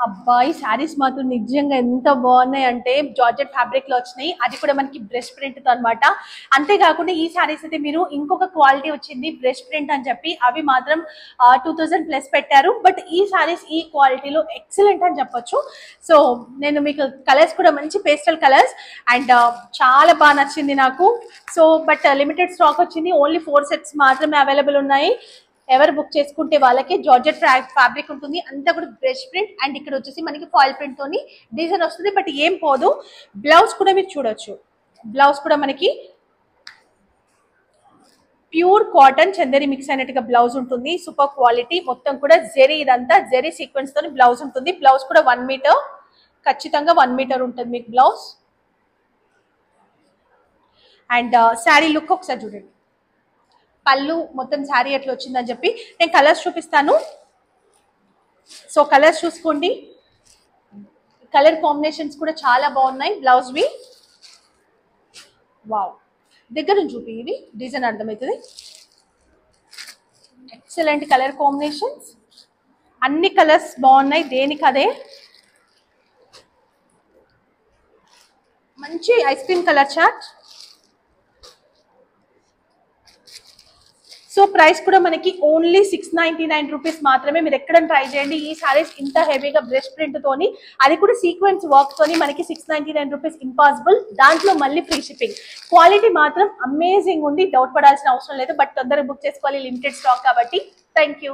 అబ్బాయి శారీస్ మాత్రం నిజంగా ఎంత బాగున్నాయి అంటే జార్జెట్ ఫ్యాబ్రిక్ లో వచ్చినాయి, అది కూడా మనకి బ్రష్ ప్రింట్ తో అనమాట. అంతేకాకుండా ఈ శారీస్ అయితే మీరు ఇంకొక క్వాలిటీ వచ్చింది బ్రష్ ప్రింట్ అని చెప్పి, అవి మాత్రం 2000+ పెట్టారు. బట్ ఈ శారీస్ ఈ క్వాలిటీలో ఎక్సలెంట్ అని చెప్పొచ్చు. సో నేను మీకు కలర్స్ కూడా మంచి పేస్టల్ కలర్స్ అండ్ చాలా బాగా నచ్చింది నాకు. సో బట్ లిమిటెడ్ స్టాక్ వచ్చింది, ఓన్లీ 4 sets మాత్రమే అవైలబుల్ ఉన్నాయి. ఎవరు బుక్ చేసుకుంటే వాళ్ళకి జార్జెట్ ఫ్యాబ్రిక్ ఉంటుంది, అంతా కూడా బ్రష్ ప్రింట్ అండ్ ఇక్కడ వచ్చేసి మనకి ఫాయిల్ ప్రింట్ తోని డిజైన్ వస్తుంది. బట్ ఏం పోదు. బ్లౌజ్ కూడా మీరు చూడొచ్చు, బ్లౌజ్ కూడా మనకి ప్యూర్ కాటన్ చందేరి మిక్స్ అయినట్టుగా బ్లౌజ్ ఉంటుంది. సూపర్ క్వాలిటీ, మొత్తం కూడా జెరీ, ఇదంతా జెరీ సీక్వెన్స్ తోని బ్లౌజ్ ఉంటుంది. బ్లౌజ్ కూడా 1 మీటర్, ఖచ్చితంగా 1 మీటర్ ఉంటుంది మీకు బ్లౌజ్. అండ్ శారీ లుక్ ఒకసారి చూడండి, పళ్ళు మొత్తం శారీ ఎట్లా వచ్చిందని చెప్పి నేను కలర్స్ చూపిస్తాను. సో కలర్స్ చూసుకోండి, కలర్ కాంబినేషన్స్ కూడా చాలా బాగున్నాయి బ్లౌజ్వి. వావ్, దగ్గర నుంచి చూపి, ఇవి డిజైన్ అర్థమవుతుంది. ఎక్సలెంట్ కలర్ కాంబినేషన్స్, అన్ని కలర్స్ బాగున్నాయి, దేనికి అదే. మంచి ice cream colour chart. So price కూడా మనకి ఓన్లీ 699 రూపీస్ మాత్రమే. మీరు ఎక్కడ ట్రై చేయండి, ఈ సారీస్ ఇంత హెవీగా బ్రష్ ప్రింట్ తోని, అది కూడా సీక్వెన్స్ వర్క్ తోని మనకి 699 రూపీస్ ఇంపాసిబుల్. దాంట్లో మళ్ళీ ఫ్రీ షిప్పింగ్. క్వాలిటీ మాత్రం అమేజింగ్ ఉంది, డౌట్ పడాల్సిన అవసరం లేదు. బట్ తొందరగా బుక్ చేసుకోవాలి, లిమిటెడ్ స్టాక్ కాబట్టి. Thank you.